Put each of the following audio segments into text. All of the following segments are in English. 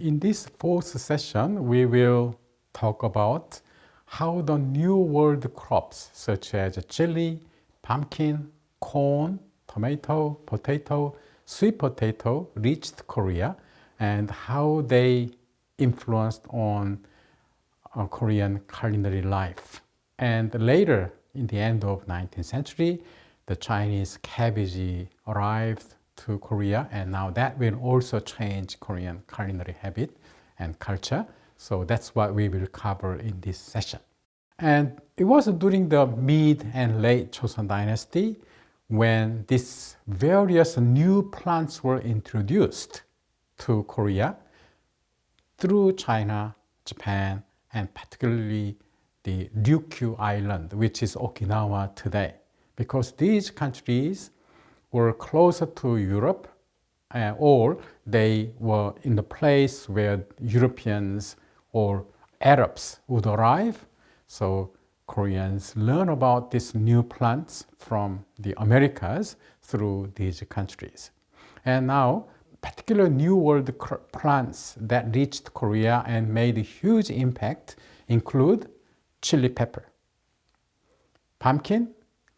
in this fourth session, we will talk about how the New World crops such as chili, pumpkin, corn, tomato, potato, sweet potato reached Korea and how they influenced on Korean culinary life. And later, in the end of 19th century, the Chinese cabbage arrived to Korea, and now that will also change Korean culinary habit and culture. So that's what we will cover in this session. And it was during the mid and late Joseon Dynasty when these various new plants were introduced to Korea through China, Japan, and particularly the Ryukyu Island, which is Okinawa today. Because these countries were closer to Europe, or they were in the place where Europeans or Arabs would arrive. So Koreans learn about these new plants from the Americas through these countries. And now, particular New World plants that reached Korea and made a huge impact include chili pepper, pumpkin,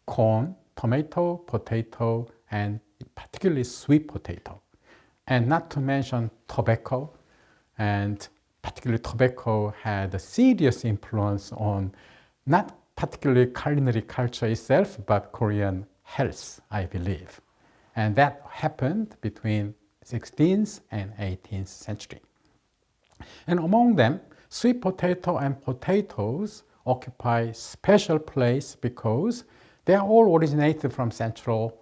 corn, tomato, potato, and particularly sweet potato. And not to mention tobacco, and particularly tobacco had a serious influence on not particularly culinary culture itself, but Korean health, I believe. And that happened between 16th and 18th century. And among them, sweet potato and potatoes occupy special place because they are all originated from Central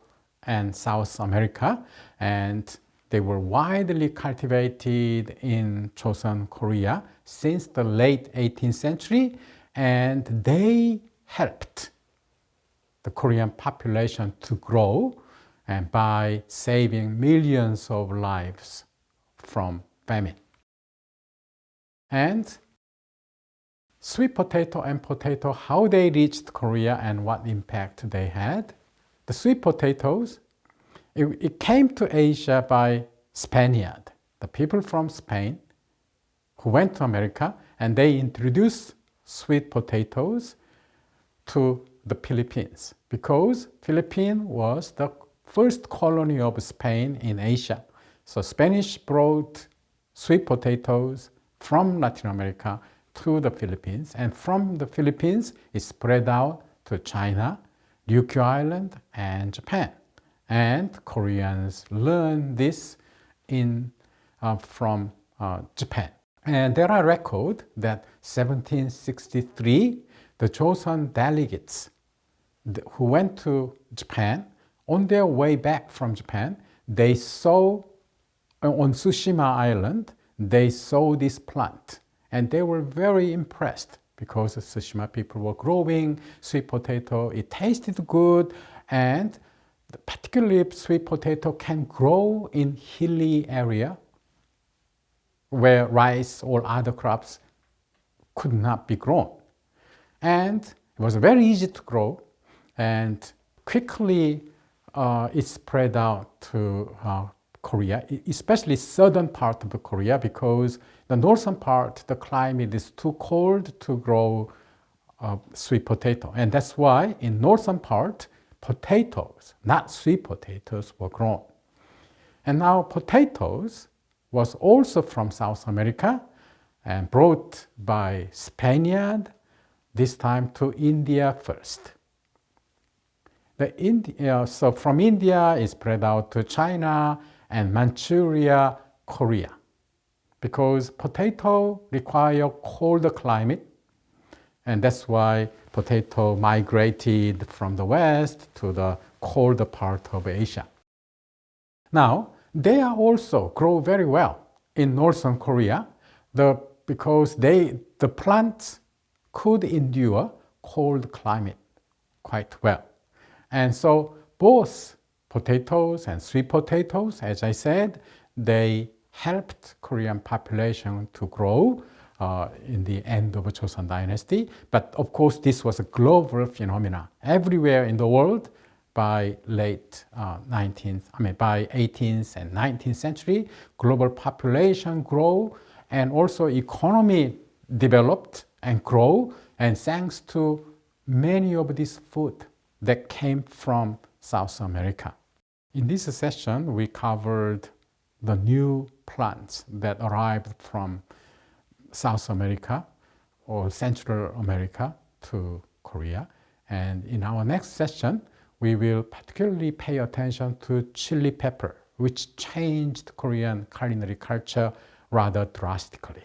and South America, and they were widely cultivated in Joseon, Korea since the late 18th century, and they helped the Korean population to grow and by saving millions of lives from famine. And sweet potato and potato, how they reached Korea and what impact they had. The sweet potatoes, it came to Asia by Spaniard, the people from Spain who went to America, and they introduced sweet potatoes to the Philippines because Philippines was the first colony of Spain in Asia. So Spanish brought sweet potatoes from Latin America to the Philippines, and from the Philippines it spread out to China, Ryukyu Island, and Japan. And Koreans learned this from Japan. And there are records that 1763, the Joseon delegates who went to Japan, on their way back from Japan, they saw on Tsushima Island, they saw this plant. And they were very impressed because the Tsushima people were growing sweet potato. It tasted good, and particularly sweet potato can grow in hilly area where rice or other crops could not be grown. And it was very easy to grow, and quickly it spread out to Korea, especially southern part of Korea, because the northern part, the climate is too cold to grow sweet potato. And that's why in northern part, potatoes, not sweet potatoes, were grown. And now potatoes was also from South America and brought by Spaniard, this time to India first. So from India, it spread out to China and Manchuria, Korea. Because potato require colder climate, and that's why potato migrated from the west to the colder part of Asia. Now, they are also grow very well in northern Korea because the plants could endure cold climate quite well. And so both potatoes and sweet potatoes, as I said, they helped Korean population to grow in the end of Joseon Dynasty. But of course, this was a global phenomenon. Everywhere in the world, by by 18th and 19th century, global population grow, and also economy developed and grow, and thanks to many of these food that came from South America. In this session, we covered the new plants that arrived from South America or Central America to Korea. And in our next session, we will particularly pay attention to chili pepper, which changed Korean culinary culture rather drastically.